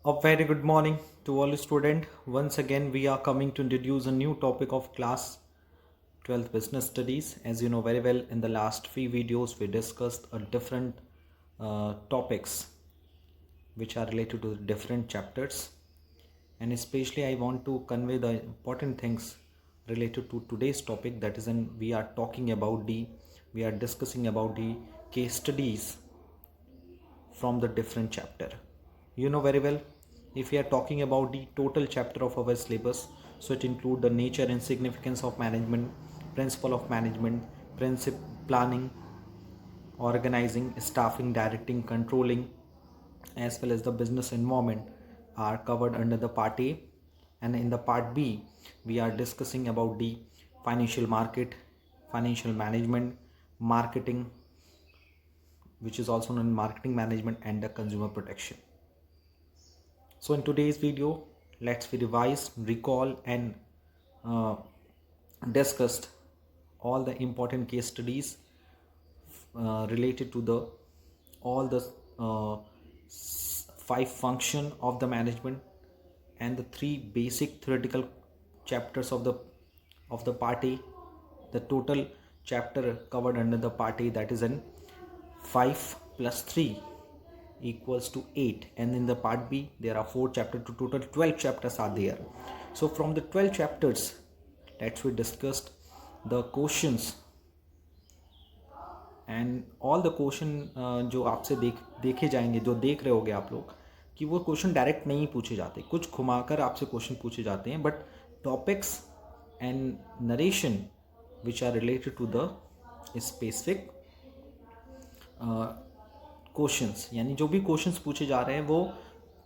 A very good morning to all students. Once again, we are coming to introduce a new topic of class 12 business studies. As you know very well, in the last few videos, we discussed a different topics which are related to different chapters. And especially, I want to convey the important things related to today's topic. That is, we are discussing about the case studies from the different chapter. You know very well, if we are talking about the total chapter of our syllabus, so it include the nature and significance of management, principle of management, principle planning, organizing, staffing, directing, controlling, as well as the business environment are covered under the part A. And in the part B, we are discussing about the financial market, financial management, marketing, which is also known as marketing management, and the consumer protection. So in today's video, let's revise, recall, and discussed all the important case studies related to the all the five function of the management and the three basic theoretical chapters of the part A. The total chapter covered under the part A, that is in 5 plus 3 equals to 8, and in the part B there are 4 chapters, to total 12 chapters are there. So from the 12 chapters, let's we discussed the questions and all the question जो आपसे देखे जाएंगे, जो देख रहे होगे आप लोग, कि वो क्वेश्चन डायरेक्ट नहीं पूछे जाते, कुछ घुमाकर आपसे क्वेश्चन पूछे जाते हैं, but topics and narration which are related to the specific questions, यानी जो भी क्वेश्चंस पूछे जा रहे हैं वो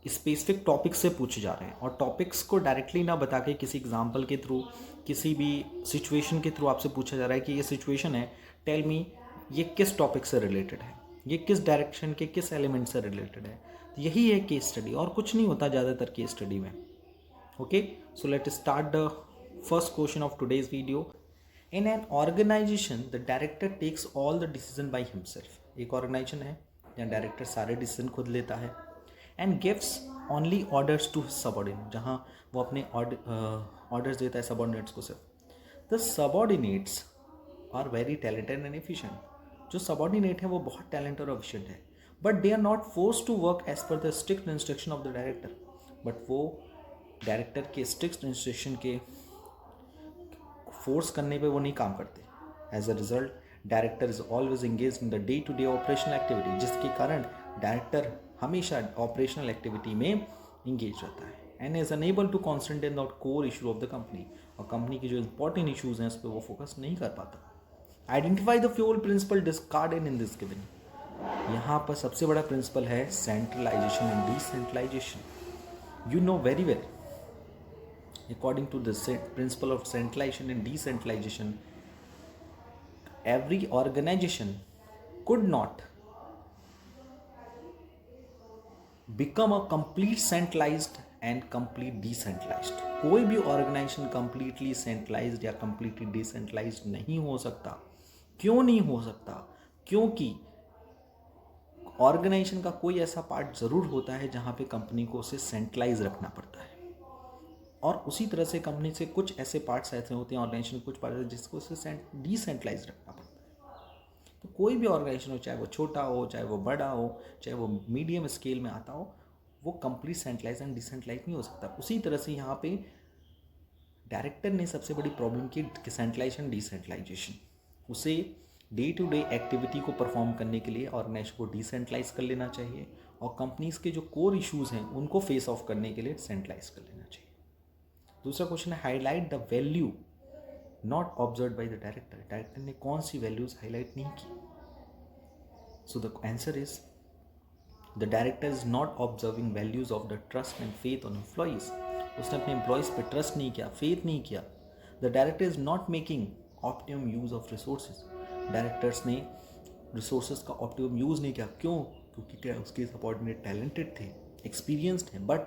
स्पेसिफिक टॉपिक से पूछे जा रहे हैं, और टॉपिक्स को डायरेक्टली ना बता के किसी एग्जाम्पल के थ्रू, किसी भी सिचुएशन के थ्रू आपसे पूछा जा रहा है कि ये सिचुएशन है, टेल मी ये किस टॉपिक से रिलेटेड है, ये किस डायरेक्शन के किस एलिमेंट से रिलेटेड है. यही है केस स्टडी, और कुछ नहीं होता ज़्यादातर केस स्टडी में. Okay, so let start the first question of today's video. In an organization the director takes all the decision by himself. एक ऑर्गेनाइजेशन है जहाँ डायरेक्टर सारे डिसीजन खुद लेता है, and gives only orders to subordinate, जहाँ वो अपने ऑर्डर्स देता है सबऑर्डिनेट्स को सिर्फ. The subordinates are very talented and efficient. जो सबऑर्डिनेट है वो बहुत टैलेंटेड और एफिशिएंट है, but they are not force to work as per the strict instruction of the director. But वो डायरेक्टर के स्ट्रिक्ट इंस्ट्रक्शन के फोर्स करने पे वो नहीं काम करते. As a result director is always engage in the day to day operational activity, जिसके कारण डायरेक्टर हमेशा ऑपरेशनल एक्टिविटी में इंगेज रहता है, and is unable to concentrate on core issue of the company. और कंपनी की जो इंपॉर्टेंट इशूज़ हैं उस पर वो फोकस नहीं कर पाता. Identify the Fayol principle discarded in this given. यहाँ पर सबसे बड़ा प्रिंसिपल है centralization and decentralization. You know very well, according to the principle of centralization and decentralization, every organization could not become a complete centralized and complete decentralized. कोई भी organisation completely centralised या completely decentralised नहीं हो सकता. क्यों नहीं हो सकता? क्योंकि ऑर्गेनाइजेशन का कोई ऐसा पार्ट ज़रूर होता है जहाँ पे कंपनी को उसे सेंट्रलाइज रखना पड़ता है, और उसी तरह से कंपनी से कुछ ऐसे पार्ट्स ऐसे होते हैं ऑर्गेनाइजेशन कुछ पार्ट जिसको उसे डिसेंट्रलाइज रखना पड़ता है. तो कोई भी ऑर्गेनाइजेशन हो, चाहे वो छोटा हो, चाहे वो बड़ा हो, चाहे वो मीडियम स्केल में आता हो, वो कंप्लीट सेंट्रलाइज एंड डिसेंट्रलाइज नहीं हो सकता. उसी तरह से यहाँ पे डायरेक्टर ने सबसे बड़ी प्रॉब्लम की सेंट्रलाइजेशन डिसेंट्रलाइजेशन. उसे डे टू डे एक्टिविटी को परफॉर्म करने के लिए ऑर्गेनाइजेशन को डिसेंट्रलाइज कर लेना चाहिए, और कंपनीज के जो कोर इशूज़ हैं उनको फेस ऑफ करने के लिए सेंट्रलाइज कर लेना चाहिए. दूसरा क्वेश्चन है highlight the value not observe by the director. Director ने कौन सी वैल्यूज हाईलाइट नहीं की? So the answer is the director is not observing values of the trust and faith on employees. उसने अपने एम्प्लॉयज़ पे ट्रस्ट नहीं किया, फेथ नहीं किया. The director is not making optimum use of resources. Directors ने रिसोर्सेज का optimum use नहीं किया. क्यों? क्योंकि क्या उसके सबऑर्डिनेट टैलेंटेड थे, एक्सपीरियंस्ड हैं, but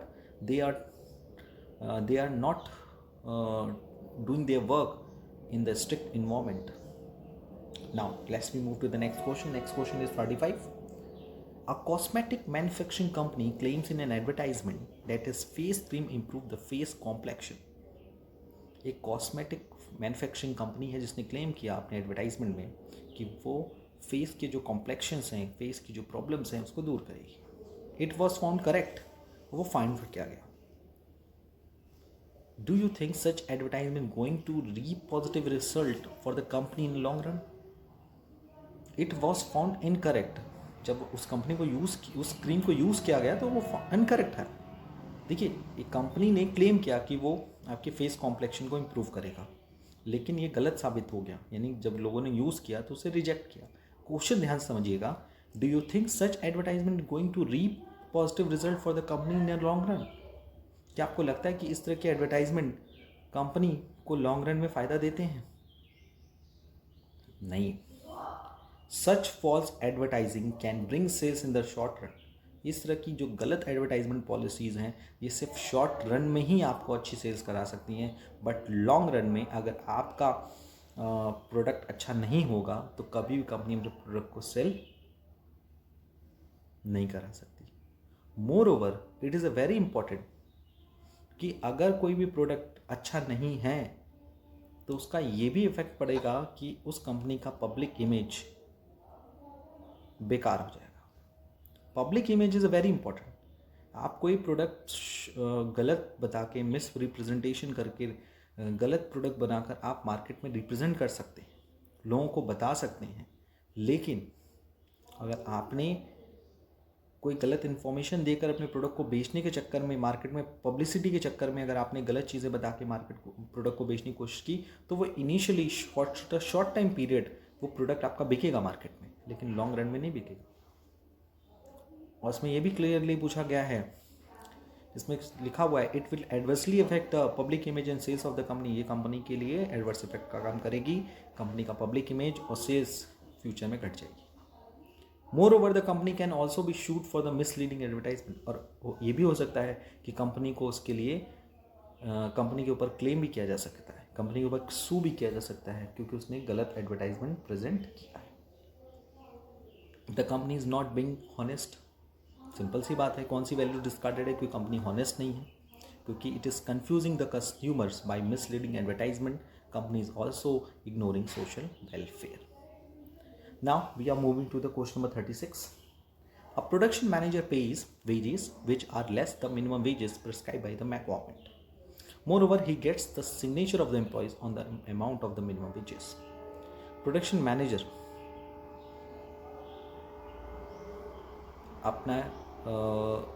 they are not doing their work in the strict environment. Now let's move to the next question. Next question is 35. A cosmetic manufacturing company claims in an advertisement that its face cream improve the face complexion. एक cosmetic manufacturing company है जिसने claim किया अपने advertisement में कि वो face के जो कॉम्प्लेक्शंस हैं, फेस की जो प्रॉब्लम्स हैं उसको दूर करेगी. इट वॉज फाउंड करेक्ट, वो फाइंड किया गया. Do you think such advertisement going to reap positive result for the company in long run? It was found incorrect. जब उस कंपनी को उस क्रीम को यूज़ किया गया तो वो इनकरेक्ट है. देखिए, एक कंपनी ने क्लेम किया कि वो आपके फेस कॉम्प्लेक्शन को इम्प्रूव करेगा, लेकिन ये गलत साबित हो गया. यानी जब लोगों ने यूज़ किया तो उसे रिजेक्ट किया. क्वेश्चन ध्यान से समझिएगा. Do you think such advertisement going to reap positive result for the company in long run? क्या आपको लगता है कि इस तरह के एडवर्टाइजमेंट कंपनी को लॉन्ग रन में फ़ायदा देते हैं? नहीं. Such false advertising can bring sales in the short run. इस तरह की जो गलत एडवर्टाइजमेंट पॉलिसीज़ हैं ये सिर्फ शॉर्ट रन में ही आपको अच्छी सेल्स करा सकती हैं, बट लॉन्ग रन में अगर आपका प्रोडक्ट अच्छा नहीं होगा तो कभी भी कंपनी अपने प्रोडक्ट को सेल नहीं करा सकती. More over it is a very important कि अगर कोई भी प्रोडक्ट अच्छा नहीं है तो उसका ये भी इफेक्ट पड़ेगा कि उस कंपनी का पब्लिक इमेज बेकार हो जाएगा. Public image is a very important. आप कोई प्रोडक्ट गलत बता के, मिस रिप्रेजेंटेशन करके, गलत प्रोडक्ट बनाकर आप मार्केट में रिप्रेजेंट कर सकते हैं, लोगों को बता सकते हैं, लेकिन अगर आपने कोई गलत इन्फॉर्मेशन देकर अपने प्रोडक्ट को बेचने के चक्कर में, मार्केट में पब्लिसिटी के चक्कर में अगर आपने गलत चीज़ें बता के मार्केट को प्रोडक्ट को बेचने की कोशिश की तो वो इनिशियली शॉर्ट टाइम पीरियड वो प्रोडक्ट आपका बिकेगा मार्केट में, लेकिन लॉन्ग रन में नहीं बिकेगा. और इसमें यह भी क्लियरली पूछा गया है, इसमें लिखा हुआ है it will adversely affect the public image and sales of the company. ये कंपनी के लिए एडवर्स इफेक्ट का काम करेगी. कंपनी का पब्लिक इमेज और सेल्स फ्यूचर में घट जाएगी. Moreover the company can also be shoot for the misleading advertisement. और ये भी हो सकता है कि कंपनी को उसके लिए कंपनी के ऊपर क्लेम भी किया जा सकता है, कंपनी के ऊपर सू भी किया जा सकता है क्योंकि उसने गलत एडवर्टाइजमेंट प्रेजेंट किया है. The company is not being honest. Simple सी बात है, कौन सी वैल्यू डिस्कार्डेड है? क्योंकि कंपनी हॉनेस्ट नहीं है, क्योंकि it is confusing the consumers by misleading advertisement. Company is also ignoring social welfare. Now we are moving to the question number 36. A production manager pays wages which are less the minimum wages prescribed by the government. Moreover, he gets the signature of the employees on the amount of the minimum wages. Production manager अपना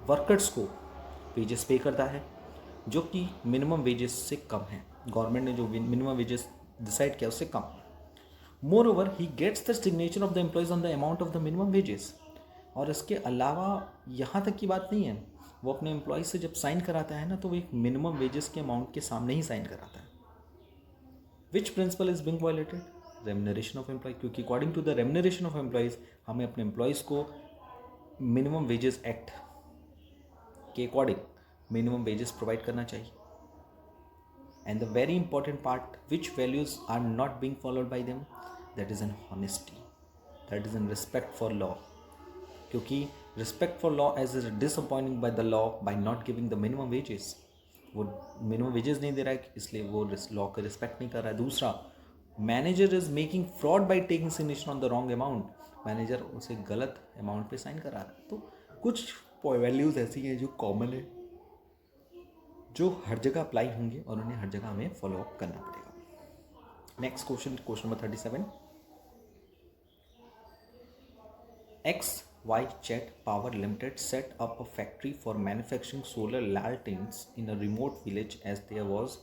workers को wages पे करता है जो कि minimum wages से कम है. Government ने जो मिनिमम वेजेस डिसाइड किया उससे कम. Moreover, he gets the signature of the employees on the amount of the minimum wages. और इसके अलावा यहाँ तक की बात नहीं है, वो अपने एम्प्लॉय से जब साइन कराता है ना तो वो एक मिनिमम वेजेस के अमाउंट के सामने ही साइन कराता है. Which principle is being violated? Remuneration of employ. क्योंकि according to the remuneration of employees हमें अपने एम्प्लॉयज़ को मिनिमम वेजेस एक्ट के अकॉर्डिंग मिनिमम वेजेस प्रोवाइड करना चाहिए. And the very important part, which values are not being followed by them? That is in honesty, that is in respect for law. क्योंकि respect for law as is disappointing by the law by not giving the minimum wages. वो minimum wages नहीं दे रहा है इसलिए वो law का respect नहीं कर रहा है. दूसरा, manager is making fraud by taking signature on the wrong amount. Manager उसे गलत अमाउंट पे साइन करा रहा है. तो कुछ वैल्यूज़ ऐसी हैं जो कॉमन है, जो हर जगह अप्लाई होंगे और उन्हें हर जगह हमें फॉलो अप करना पड़ेगा. Next question number 37. XYZ Power Limited set up a factory for manufacturing solar lanterns in a remote village as there was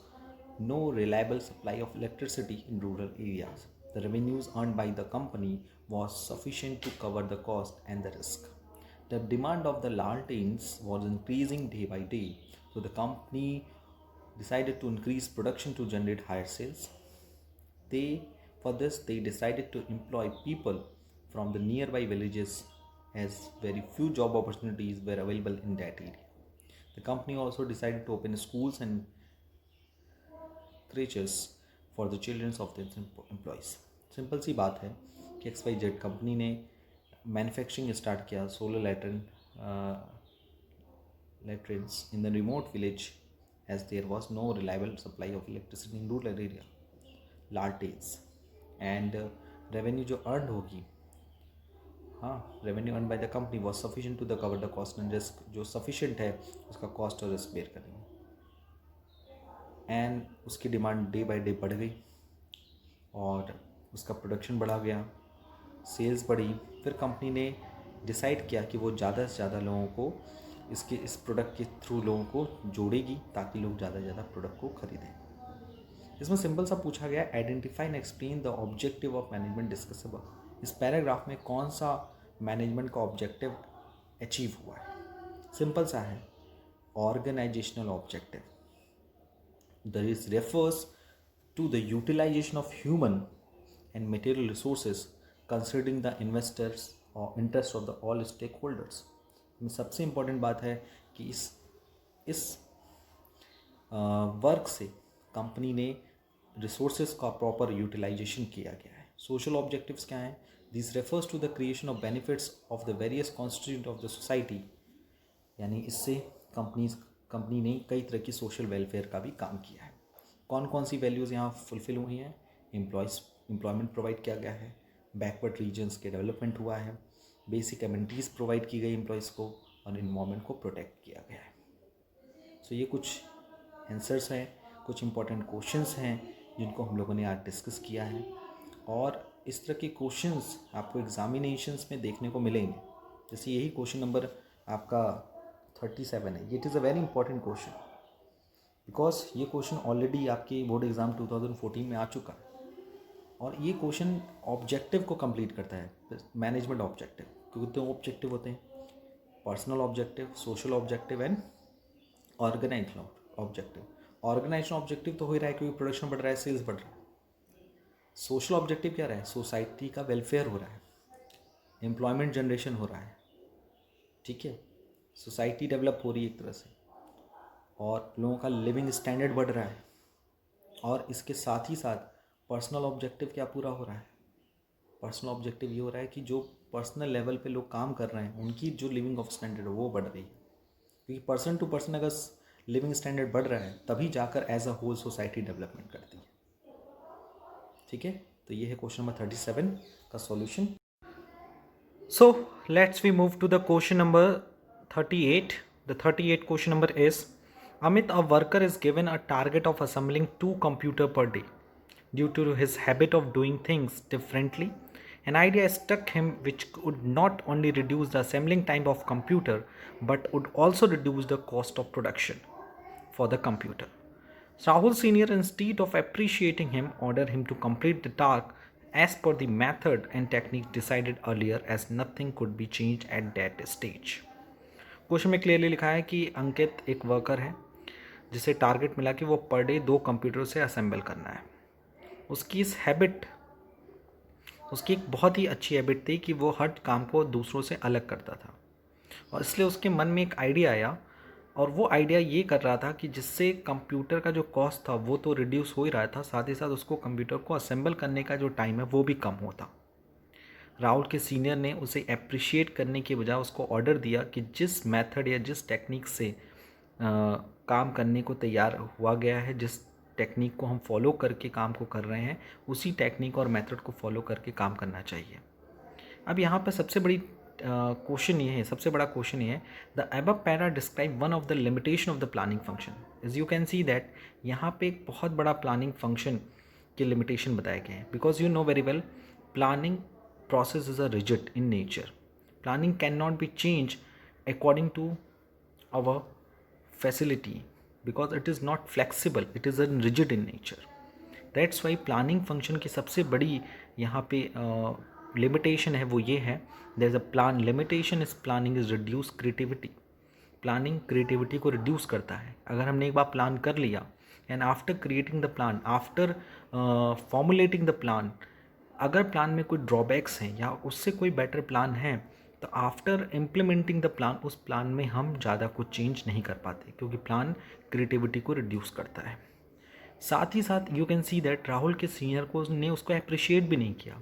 no reliable supply of electricity in rural areas. The revenues earned by the company was sufficient to cover the cost and the risk. The demand of the lanterns was increasing day by day. So the company decided to increase production to generate higher sales. For this, they decided to employ people from the nearby villages as very few job opportunities were available in that area. The company also decided to open schools and creches for the children of its employees. Simple सी बात है कि XYZ company ने manufacturing start किया solar latrines in the remote village as there was no reliable supply of electricity in rural area lanterns and revenue जो earn होगी, हाँ, revenue earn by the company was sufficient to the cover the cost and risk, जो sufficient है उसका cost और risk bear करेंगे। And उसकी demand day by day बढ़ गई और उसका प्रोडक्शन बढ़ा गया, सेल्स बढ़ी। फिर कंपनी ने डिसाइड किया कि वो ज़्यादा से ज़्यादा लोगों को इस प्रोडक्ट के थ्रू लोगों को जोड़ेगी ताकि लोग ज़्यादा से ज़्यादा प्रोडक्ट को खरीदें। इसमें सिंपल सा पूछा गया, identify and explain the objective of management discuss above. इस पैराग्राफ में कौन सा मैनेजमेंट का ऑब्जेक्टिव अचीव हुआ है? सिंपल सा है, organizational objective. This refers to the utilization of human and material resources considering the investors or interest of the all stakeholders। में सबसे इम्पोर्टेंट बात है कि इस वर्क से कंपनी ने रिसोर्सेज का प्रॉपर यूटिलाइजेशन किया गया है। सोशल ऑब्जेक्टिव्स क्या हैं? This refers to the creation of benefits of the various constituent of the society, यानी इससे कंपनी ने कई तरह की सोशल वेलफेयर का भी काम किया है। कौन कौन सी वैल्यूज़ यहाँ फुलफिल हुई हैं? एम्प्लॉयमेंट प्रोवाइड किया गया है, बैकवर्ड रीजन्स के डेवलपमेंट हुआ है, बेसिक एमिनिटीज़ प्रोवाइड की गई एम्प्लॉयज़ को और इन्वायरमेंट को प्रोटेक्ट किया गया है। सो ये कुछ आंसर्स हैं, कुछ इंपॉर्टेंट क्वेश्चंस हैं जिनको हम लोगों ने आज डिस्कस किया है और इस तरह के क्वेश्चंस आपको एग्जामिनेशंस में देखने को मिलेंगे। जैसे यही क्वेश्चन नंबर आपका 37 है, it is a very important question because ये क्वेश्चन ऑलरेडी आपके बोर्ड एग्ज़ाम 2014 में आ चुका है और ये क्वेश्चन ऑब्जेक्टिव को कंप्लीट करता है, मैनेजमेंट ऑब्जेक्टिव। क्योंकि दो ऑब्जेक्टिव होते हैं, personal objective, social objective and organizational objective. Organizational objective तो हो ही रहा है क्योंकि प्रोडक्शन बढ़ रहा है, सेल्स बढ़ रहा है। सोशल ऑब्जेक्टिव क्या रहा है? सोसाइटी का वेलफेयर हो रहा है, एम्प्लॉयमेंट जनरेशन हो रहा है, ठीक है, सोसाइटी डेवलप हो रही है एक तरह से और लोगों का लिविंग स्टैंडर्ड बढ़ रहा है। और इसके साथ ही साथ पर्सनल ऑब्जेक्टिव क्या पूरा हो रहा है? पर्सनल ऑब्जेक्टिव ये हो रहा है कि जो पर्सनल लेवल पे लोग काम कर रहे हैं उनकी जो लिविंग ऑफ स्टैंडर्ड है वो बढ़ रही है, क्योंकि पर्सन टू पर्सन अगर लिविंग स्टैंडर्ड बढ़ रहा है तभी जाकर as a whole society development करती है। ठीक है, तो ये है क्वेश्चन नंबर 37 का solution. So let's we move to the question number 38. The 38 question number is, Amit, a worker is given a target of assembling 2 computers per day. Due to his habit of doing things differently, an idea struck him which would not only reduce the assembling time of computer but would also reduce the cost of production for the computer. Rahul Senior, instead of appreciating him, ordered him to complete the task as per the method and technique decided earlier, as nothing could be changed at that stage. Question में clearly लिखा है कि अंकित एक worker है जिसे target मिला कि वो पर डे 2 कंप्यूटर से असेंबल करना है। उसकी इस हैबिट, उसकी एक बहुत ही अच्छी हैबिट थी कि वो हर काम को दूसरों से अलग करता था और इसलिए उसके मन में एक आइडिया आया और वो आइडिया ये कर रहा था कि जिससे कंप्यूटर का जो कॉस्ट था वो तो रिड्यूस हो ही रहा था, साथ ही साथ उसको कंप्यूटर को असेंबल करने का जो टाइम है वो भी कम होता। राहुल के सीनियर ने उसे अप्रिशिएट करने के बजाय उसको ऑर्डर दिया कि जिस मेथड या जिस टेक्निक से काम करने को तैयार हुआ गया है, जिस टेक्निक को हम फॉलो करके काम को कर रहे हैं, उसी टेक्निक और मेथड को फॉलो करके काम करना चाहिए। अब यहाँ पर सबसे बड़ा क्वेश्चन ये है, the above para describe one of the limitation of the planning function. As you can see that यहाँ पे एक बहुत बड़ा प्लानिंग फंक्शन के लिमिटेशन बताए गए हैं, because you know very well planning process is a rigid in nature. Planning cannot be changed according to our facility because it is not flexible, it is rigid in nature. That's why planning function की सबसे बड़ी यहाँ पे limitation है वो ये है, there is a plan limitation is planning is reduce creativity. Planning creativity को रिड्यूस करता है। अगर हमने एक बार प्लान कर लिया and after creating the plan, after formulating the plan, अगर प्लान में कोई ड्रॉबैक्स हैं या उससे कोई बेटर प्लान है तो आफ्टर इम्प्लीमेंटिंग द प्लान उस प्लान में हम ज़्यादा कुछ चेंज नहीं कर पाते क्योंकि प्लान क्रिएटिविटी को रिड्यूस करता है। साथ ही साथ you can see that Rahul के सीनियर को ने उसको अप्रिशिएट भी नहीं किया।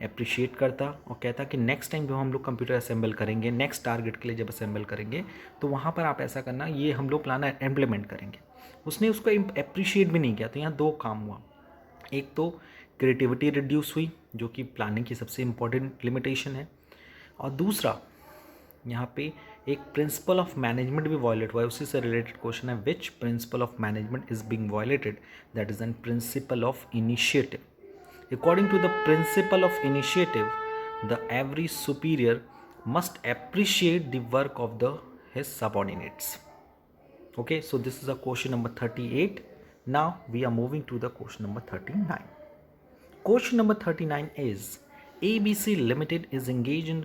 अप्रिशिएट करता और कहता कि नेक्स्ट टाइम जब हम लोग कंप्यूटर असेंबल करेंगे, नेक्स्ट टारगेट के लिए जब असेंबल करेंगे तो वहाँ पर आप ऐसा करना, ये हम लोग प्लान इम्प्लीमेंट करेंगे। उसने उसको अप्रिशिएट भी नहीं किया। तो यहाँ दो काम हुआ, एक तो क्रिएटिविटी रिड्यूस हुई जो कि प्लानिंग की सबसे इम्पोर्टेंट लिमिटेशन है, और दूसरा यहाँ पे एक प्रिंसिपल ऑफ मैनेजमेंट भी वायलेट हुआ है। उसी से रिलेटेड क्वेश्चन है, which principal of management is being violated, that is N principle of initiative. According to the principle of initiative, the every superior must appreciate the work of his subordinates. Okay, so this is a question number 38. Now we are moving to the question number 39. Question number 39 is, ABC Limited is engaged in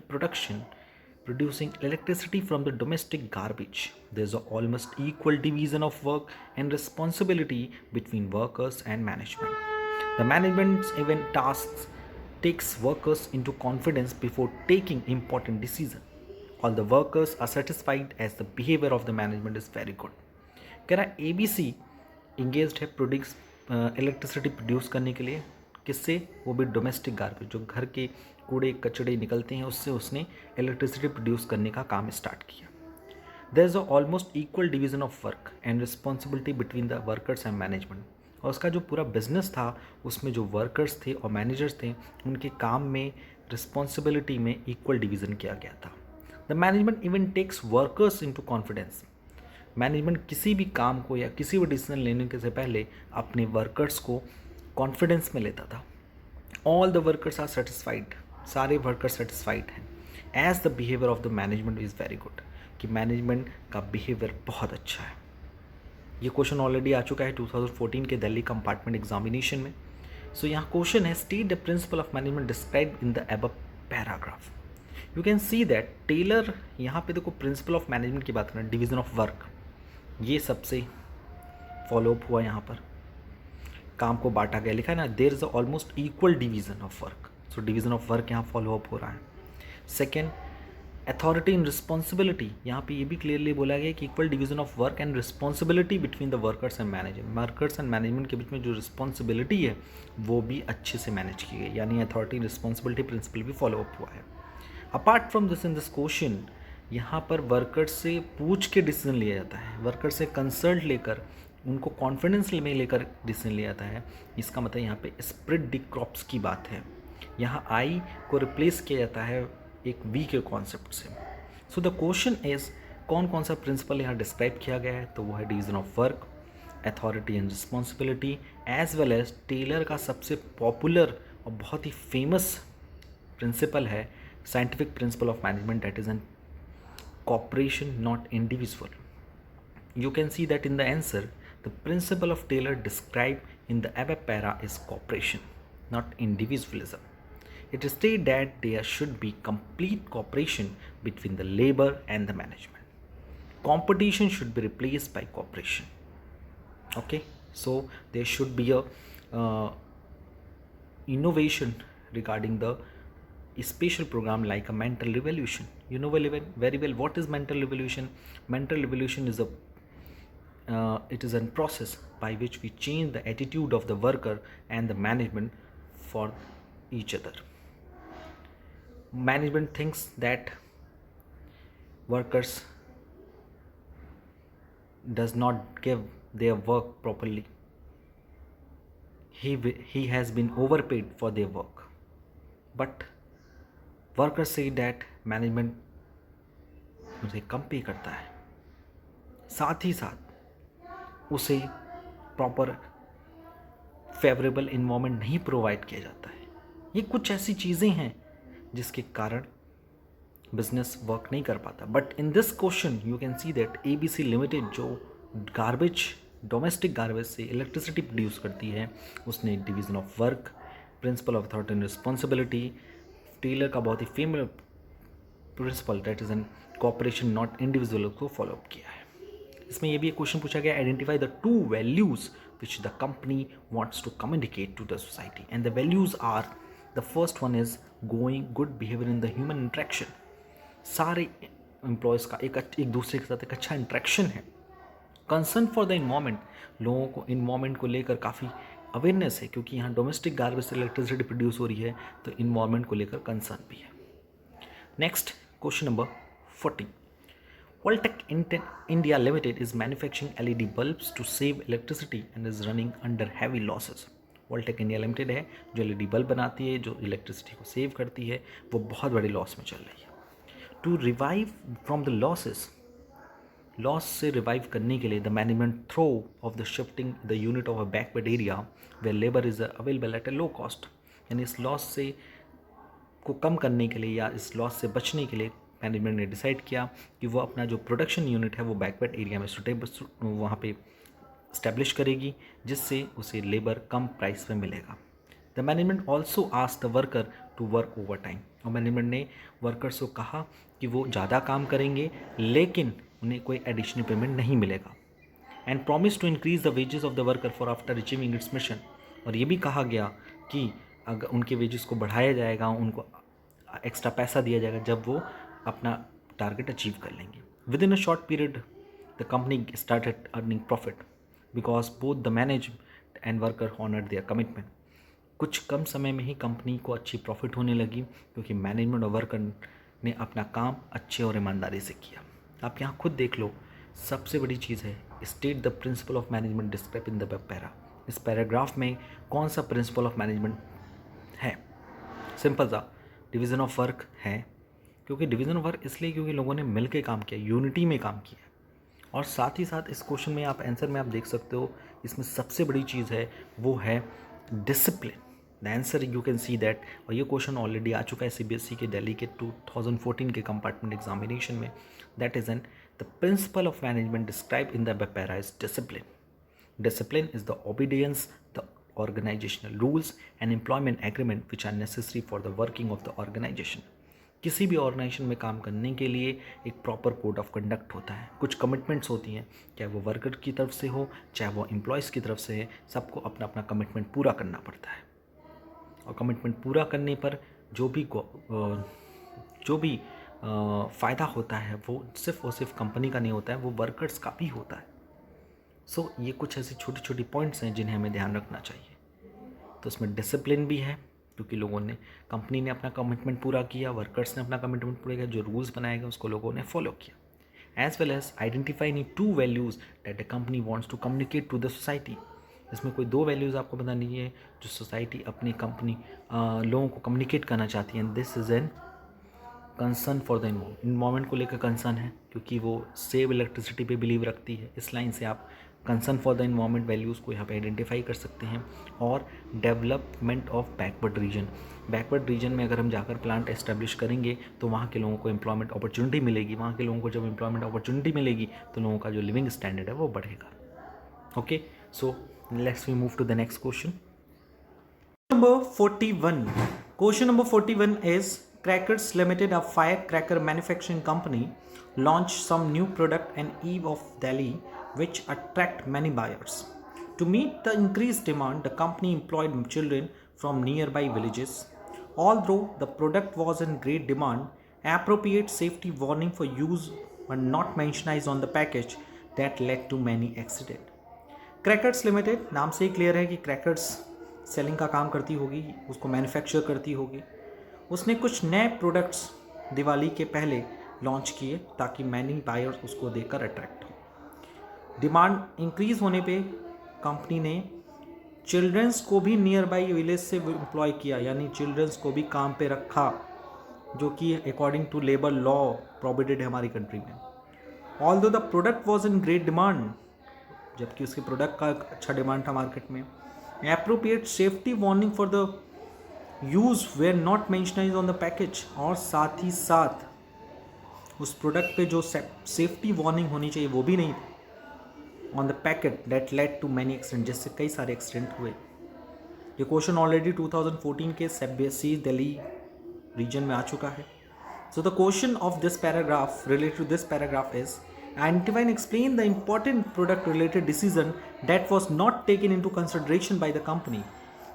producing electricity from the domestic garbage. There is a almost equal division of work and responsibility between workers and management. The management's even tasks takes workers into confidence before taking important decisions. All the workers are satisfied as the behavior of the management is very good. कह रहा है ABC engaged है electricity produce करने के लिए, किससे? वो भी डोमेस्टिक गार्बेज, जो घर के कूड़े कचड़े निकलते हैं उससे उसने इलेक्ट्रिसिटी प्रोड्यूस करने का काम स्टार्ट किया। There is almost equal division of work and responsibility between the workers and management. और उसका जो पूरा बिजनेस था उसमें जो वर्कर्स थे और मैनेजर्स थे उनके काम में, रिस्पॉन्सिबिलिटी में इक्वल डिवीज़न किया गया था। The management even takes workers into confidence. Management किसी भी काम को या किसी भी डिसीजन लेने के से पहले अपने वर्कर्स को कॉन्फिडेंस में लेता था। All the workers are satisfied, सारे वर्कर्स सेटिस्फाइड हैं। As the behaviour of the management is very good, कि मैनेजमेंट का बिहेवियर बहुत अच्छा है। ये क्वेश्चन ऑलरेडी आ चुका है 2014 के दिल्ली कंपार्टमेंट एग्जामिनेशन में। सो यहाँ क्वेश्चन है, state the principle of management describe in the above paragraph. You can see that Taylor, यहाँ पे देखो प्रिंसिपल ऑफ मैनेजमेंट की बात करें, डिवीजन ऑफ वर्क, ये सबसे फॉलोअप हुआ। यहाँ पर काम को बांटा गया, लिखा है ना, there is almost equal division of work. So division of work यहाँ फॉलोअप हो रहा है। सेकेंड, अथॉरिटी एंड रिस्पॉन्सिबिलिटी, यहाँ पे ये भी क्लियरली बोला गया कि equal division of work and responsibility between the workers and management. Workers and management के बीच में जो रिस्पॉन्सिबिलिटी है वो भी अच्छे से मैनेज की गई, यानी अथॉरिटी रिस्पॉन्सिबिलिटी प्रिंसिपल भी फॉलोअप हुआ है। Apart from this, in this question यहाँ पर वर्कर्स से पूछ के डिसीजन लिया जाता है, वर्कर से कंसल्ट लेकर, उनको कॉन्फिडेंस में लेकर डिसीजन लिया जाता है। इसका मतलब यहाँ पे स्प्रेड द क्रॉप्स की बात है। यहाँ आई को रिप्लेस किया जाता है एक वी के कॉन्सेप्ट से। सो द क्वेश्चन इज, कौन कौन सा प्रिंसिपल यहाँ डिस्क्राइब किया गया है? तो वो है division of work, authority and responsibility, as well as Taylor का सबसे पॉपुलर और बहुत ही फेमस प्रिंसिपल है scientific principle of management, that is an cooperation, not individual. You can see that in the answer, the principle of Taylor described in the above para is cooperation, not individualism. It states that there should be complete cooperation between the labor and the management. Competition should be replaced by cooperation. Okay, so there should be a innovation regarding the special program like a mental revolution. You know very well what is mental revolution. Mental revolution is it is a process by which we change the attitude of the worker and the management for each other. Management thinks that workers does not give their work properly. He has been overpaid for their work, but workers say that management उसे कम पे करता है, साथ ही साथ उसे proper favourable environment नहीं provide किया जाता है। ये कुछ ऐसी चीज़ें हैं जिसके कारण बिजनेस वर्क नहीं कर पाता। But in this question you can see that ABC limited जो गार्बेज, डोमेस्टिक गार्बेज से इलेक्ट्रिसिटी प्रोड्यूस करती है, उसने division of work, principle of authority and responsibility, Taylor का बहुत ही famous principle that is an cooperation not individual को follow up किया है। इसमें यह भी एक क्वेश्चन पूछा गया, identify the 2 values which the company wants to communicate to the society, and the values are, the first one is going good behaviour in the human interaction. सारे एम्प्लॉयज़ का एक दूसरे के साथ एक अच्छा इंट्रैक्शन है। कंसर्न फॉर द इन्वायरमेंट, लोगों को इन्वायरमेंट को लेकर काफ़ी अवेयरनेस है, क्योंकि यहाँ डोमेस्टिक गार्बेज से इलेक्ट्रिसिटी प्रोड्यूस हो रही है, तो इन्वायरमेंट को लेकर कंसर्न भी है। Next question number 40, Voltec India Limited is manufacturing LED bulbs to save electricity and is running under heavy losses. Voltec India Limited है जो LED बल्ब बनाती है, जो इलेक्ट्रिसिटी को सेव करती है, वो बहुत बड़े लॉस में चल रही है। To revive from the losses, loss से रिवाइव करने के लिए the management throw of the shifting the unit of a backward area where labour is available at a low cost, यानी इस लॉस से को कम करने के लिए या इस लॉस से बचने के लिए मैनेजमेंट ने डिसाइड किया कि वो अपना जो प्रोडक्शन यूनिट है वो बैकवर्ड एरिया में सुटेबल वहाँ पे इस्टेब्लिश करेगी, जिससे उसे लेबर कम प्राइस में मिलेगा। The management also asked the worker to work overtime, और मैनेजमेंट ने वर्कर्स को कहा कि वो ज़्यादा काम करेंगे लेकिन उन्हें कोई एडिशनल पेमेंट नहीं मिलेगा। And promise to increase the wages of the worker for after achieving its mission, और ये भी कहा गया कि अगर उनके वेजेस को बढ़ाया जाएगा, उनको एक्स्ट्रा पैसा दिया जाएगा जब वो अपना टारगेट अचीव कर लेंगे। With in a short period the company started earning profit because both the management and worker honoured there commitment. कुछ कम समय में ही कंपनी को अच्छी प्रॉफिट होने लगी, क्योंकि मैनेजमेंट और वर्कर ने अपना काम अच्छे और ईमानदारी से किया। आप यहाँ खुद देख लो, सबसे बड़ी चीज़ है state the principle of management describe in the para. इस पैराग्राफ में कौन सा प्रिंसिपल ऑफ मैनेजमेंट है? सिंपल सा डिवीज़न ऑफ वर्क है, क्योंकि डिवीज़न ऑफ वर्क इसलिए क्योंकि लोगों ने मिल के काम किया, यूनिटी में काम किया। और साथ ही साथ इस क्वेश्चन में आप आंसर में आप देख सकते हो, इसमें सबसे बड़ी चीज़ है वो है discipline. The answer you can see that, और ये क्वेश्चन ऑलरेडी आ चुका है सीबीएसई के दिल्ली के 2014 के कंपार्टमेंट एग्जामिनेशन में। That is N the principle of management describe in the para is discipline. Discipline is the obedience the organizational rules and employment agreement which are necessary for the working of the organization। किसी भी organisation में काम करने के लिए एक proper code of conduct होता है, कुछ कमिटमेंट्स होती हैं, चाहे वो वर्कर की तरफ से हो चाहे वो एम्प्लॉयज़ की तरफ से है, सबको अपना अपना कमिटमेंट पूरा करना पड़ता है। और कमिटमेंट पूरा करने पर जो भी फ़ायदा होता है वो सिर्फ और सिर्फ कंपनी का नहीं होता है, वो वर्कर्स का भी होता है। सो ये कुछ ऐसी छोटी छोटी पॉइंट्स हैं जिन्हें हमें ध्यान रखना चाहिए। तो इसमें डिसिप्लिन भी है, क्योंकि लोगों ने, कंपनी ने अपना कमिटमेंट पूरा किया, वर्कर्स ने अपना कमिटमेंट पूरा किया, जो रूल्स बनाए गए उसको लोगों ने फॉलो किया। As well as identify any 2 values that the company wants to communicate to the society. इसमें कोई 2 वैल्यूज़ आपको बतानी है जो सोसाइटी अपनी कंपनी लोगों को कम्युनिकेट करना चाहती है। This is an concern for the environment को लेकर कंसर्न है, क्योंकि वो सेव इलेक्ट्रिसिटी पे बिलीव रखती है। इस लाइन से आप concern for the environment values को यहाँ पे आइडेंटिफाई कर सकते हैं। और development of backward region, backward region में अगर हम जाकर प्लांट एस्टेब्लिश करेंगे तो वहाँ के लोगों को एम्प्लॉयमेंट अपॉर्चुनिटी मिलेगी, वहाँ के लोगों को जब एम्प्लॉयमेंट अपॉर्चुनिटी मिलेगी तो लोगों का जो लिविंग स्टैंडर्ड है वो बढ़ेगा। Okay, so let's we move to the next question. Number 41, question number 41 is Crackers Limited, a firecracker manufacturing company, launched some new product on eve of Delhi which attract many buyers. To meet the increased demand, the company employed children from nearby villages. Although the product was in great demand, appropriate safety warning for use were not mentioned on the package that led to many accidents. Crackers Limited नाम से ही clear है कि crackers selling का काम करती होगी, उसको manufacture करती होगी। उसने कुछ नए प्रोडक्ट्स दिवाली के पहले लॉन्च किए ताकि मैनी बायर्स उसको देखकर अट्रैक्ट हो। डिमांड इंक्रीज़ होने पे कंपनी ने चिल्ड्रंस को भी नियर बाई विलेज से एम्प्लॉय किया, यानी चिल्ड्रंस को भी काम पे रखा, जो कि according to labour law prohibited है हमारी कंट्री में। Although the product was in great demand, जबकि उसके प्रोडक्ट का अच्छा डिमांड था मार्केट में। Appropriate safety warning for the use were not mentioned on the package, और साथ ही साथ उस प्रोडक्ट पे जो सेफ्टी वार्निंग होनी चाहिए वो भी नहीं on the packet, that led to many accident, जिससे कई सारे एक्सीडेंट हुए। ये क्वेश्चन ऑलरेडी 2014 के सीबीएसई दिल्ली रीजन में आ चुका है। So the question of this paragraph related to this paragraph is identify and explain the important product related decision that was not taken into consideration by the company।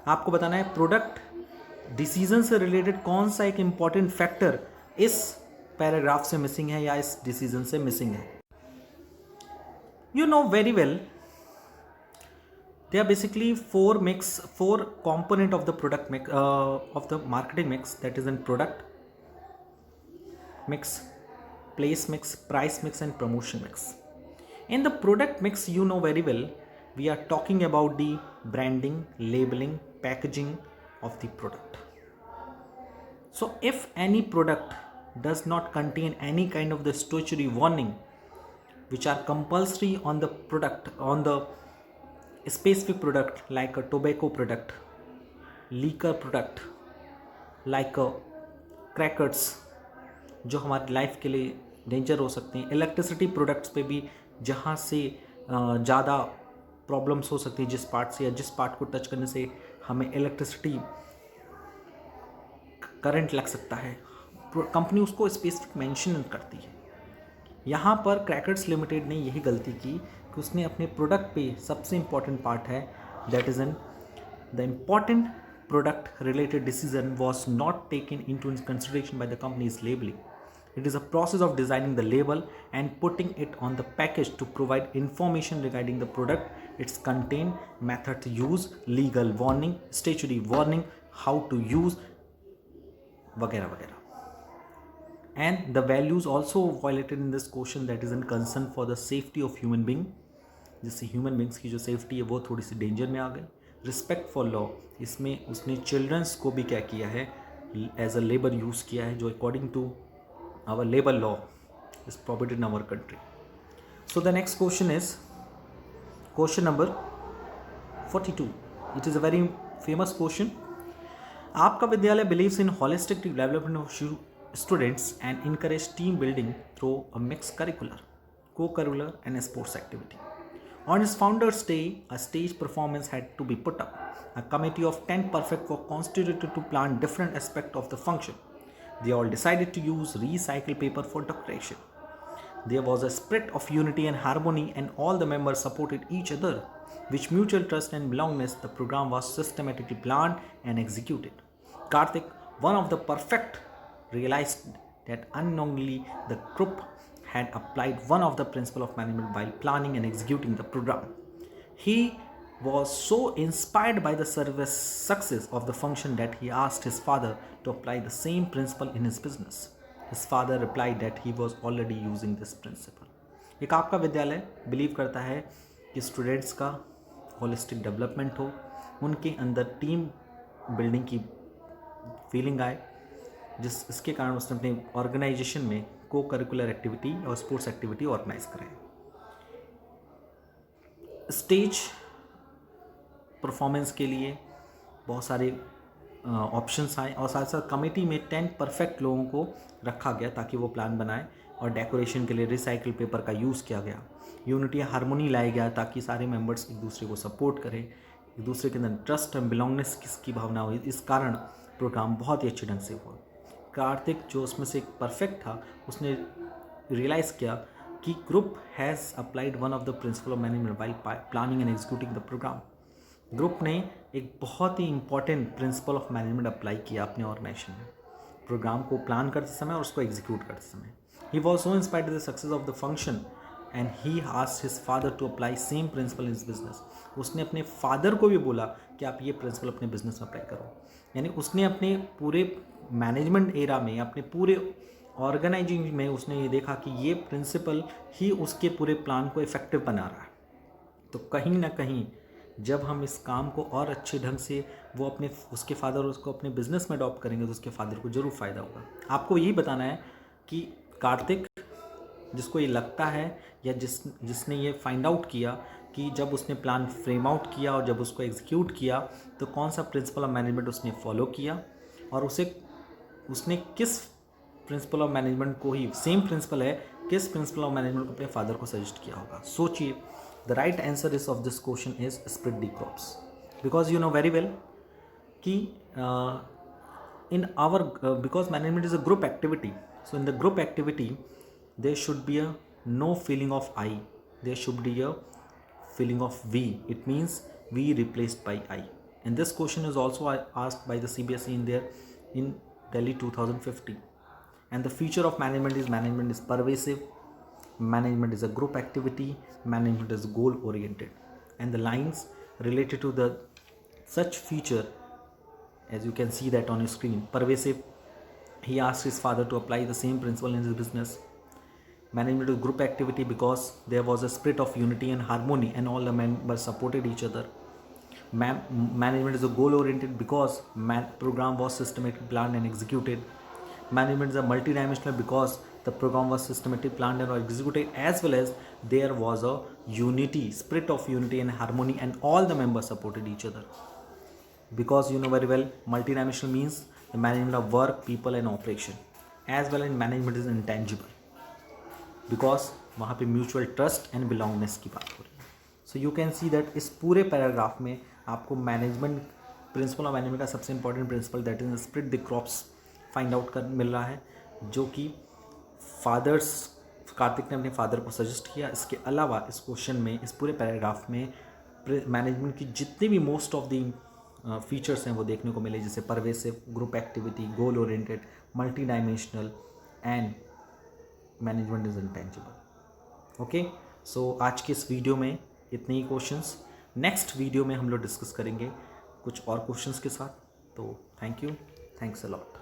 आपको बताना है product decision से related कौन सा एक important factor इस paragraph से missing है या इस डिसीजन से मिसिंग है। You know very well They are basically four component of the product mix, of the marketing mix, that is in product mix, place mix, price mix, and promotion mix. In the product mix, you know very well, we are talking about the branding, labeling, packaging of the product. So if any product does not contain any kind of the statutory warning which are compulsory on the product, on the specific product, like a tobacco product, liquor product, like a crackers जो हमारी life के लिए danger हो सकते हैं, electricity products पे भी जहाँ से ज़्यादा प्रॉब्लम्स हो सकती है, जिस पार्ट से या जिस पार्ट को टच करने से हमें इलेक्ट्रिसिटी करंट लग सकता है, कंपनी उसको स्पेसिफिक मेंशन करती है। यहाँ पर क्रैकर्स लिमिटेड ने यही गलती की कि उसने अपने प्रोडक्ट पे सबसे इम्पॉर्टेंट पार्ट है, that is an the important product related decision was not taken into consideration by the company's labeling. It is a process of designing the label and putting it on the package to provide information regarding the product, its content, method to use, legal warning, statutory warning, how to use, वगैरह वगैरह. And the values also violated in this question, that is in concern for the safety of human being, जिससे human beings की जो safety है वो थोड़ी सी danger में आ गई. रिस्पेक्ट फॉर लॉ, इसमें उसने चिल्ड्रंस को भी क्या किया है, एज अ लेबर यूज़ किया है, जो according to our labour law is prohibited in our country. So the next question is question number 42. It is a very famous question. आपका विद्यालय believes in holistic development of students and encourage team building through a mix curricular, co-curricular and sports activity. On its founder's day, a stage performance had to be put up. A committee of 10 perfect were constituted to plan different aspects of the function. They all decided to use recycled paper for decoration. There was a spirit of unity and harmony, and all the members supported each other. With mutual trust and belongingness, the program was systematically planned and executed. Karthik, one of the perfect, realized that unknowingly the group had applied one of the principles of management while planning and executing the program. He was so inspired by the service success of the function that he asked his father to apply the same principle in his business. His father replied that he was already using this principle. एक आपका विद्यालय believe करता है कि students का holistic development हो, उनके अंदर टीम बिल्डिंग की फीलिंग आए, इसके कारण उसने अपने ऑर्गेनाइजेशन में को करिकुलर एक्टिविटी और स्पोर्ट्स एक्टिविटी ऑर्गेनाइज कराएं. स्टेज परफॉर्मेंस के लिए बहुत सारे ऑप्शंस आए और साथ साथ कमेटी में 10 परफेक्ट लोगों को रखा गया ताकि वो प्लान बनाए, और डेकोरेशन के लिए रिसाइकिल पेपर का यूज़ किया गया. यूनिटी हारमोनी लाया गया ताकि सारे मेंबर्स एक दूसरे को सपोर्ट करें, एक दूसरे के अंदर ट्रस्ट एंड बिलोंगनेस की भावना हुई. इस कारण प्रोग्राम बहुत ही अच्छे ढंग से हुआ. कार्तिक जो उसमें से एक परफेक्ट था, उसने रियलाइज़ किया कि group has applied one of the principle of management while planning and executing the programme. Group ने एक बहुत ही important principle of management apply किया अपने ऑर्गेनाइजेशन में, प्रोग्राम को प्लान करते समय और उसको एग्जीक्यूट करते समय. He was so inspired the success of the function and he asked his father to apply same principle in his business. उसने अपने फादर को भी बोला कि आप ये प्रिंसिपल अपने बिजनेस में अप्लाई करो. यानी उसने अपने पूरे मैनेजमेंट एरा में, अपने पूरे ऑर्गेनाइजिंग में उसने ये देखा कि ये प्रिंसिपल ही उसके पूरे प्लान को इफ़ेक्टिव बना रहा है. तो कहीं ना कहीं जब हम इस काम को और अच्छे ढंग से वो अपने उसके फादर उसको अपने बिजनेस में अडॉप्ट करेंगे तो उसके फादर को ज़रूर फ़ायदा होगा. आपको यही बताना है कि कार्तिक, जिसको ये लगता है या जिसने ये फाइंड आउट किया कि जब उसने प्लान फ्रेम आउट किया और जब उसको एग्जीक्यूट किया तो कौन सा प्रिंसिपल ऑफ मैनेजमेंट उसने फॉलो किया, और उसने किस प्रिंसिपल ऑफ मैनेजमेंट को ही, सेम प्रिंसिपल है, किस प्रिंसिपल ऑफ मैनेजमेंट को अपने फादर को सजेस्ट किया होगा. सोचिए. The right answer is of this question is split the crops, because you know very well कि in our because management is a group activity. So in the group activity there should be a no feeling of I, there should be a feeling of we. It means we replaced by I. And this question is also asked by the CBSE in Delhi 2015. And the feature of management is pervasive, management is a group activity, management is goal oriented. And the lines related to the such feature, as you can see that on your screen. Pervasive, he asked his father to apply the same principle in his business. Management is group activity because there was a spirit of unity and harmony and all the members supported each other. Management is a goal oriented because program was systematically planned and executed. Management is a multidimensional because the program was systematically planned and executed, as well as there was a unity, spirit of unity and harmony, and all the members supported each other. Because you know very well, multidimensional means the management of work, people and operation, as well as management is intangible because वहाँ पे mutual trust and बिलोंगनेस की बात हो रही है. So you can see that इस पूरे paragraph में आपको मैनेजमेंट, प्रिंसिपल ऑफ मैनेजमेंट का सबसे important principle that is split the crops find out कर मिल रहा है, जो कि कार्तिक ने अपने फादर को सजेस्ट किया. इसके अलावा इस क्वेश्चन में, इस पूरे पैराग्राफ में मैनेजमेंट की जितने भी मोस्ट ऑफ द फीचर्स हैं वो देखने को मिले, जैसे pervasive, group activity, goal oriented, multi dimensional and management is intangible. Okay, so आज के इस वीडियो में इतने ही क्वेश्चंस. नेक्स्ट वीडियो में हम लोग डिस्कस करेंगे कुछ और क्वेश्चंस के साथ. तो thank you, thanks a lot.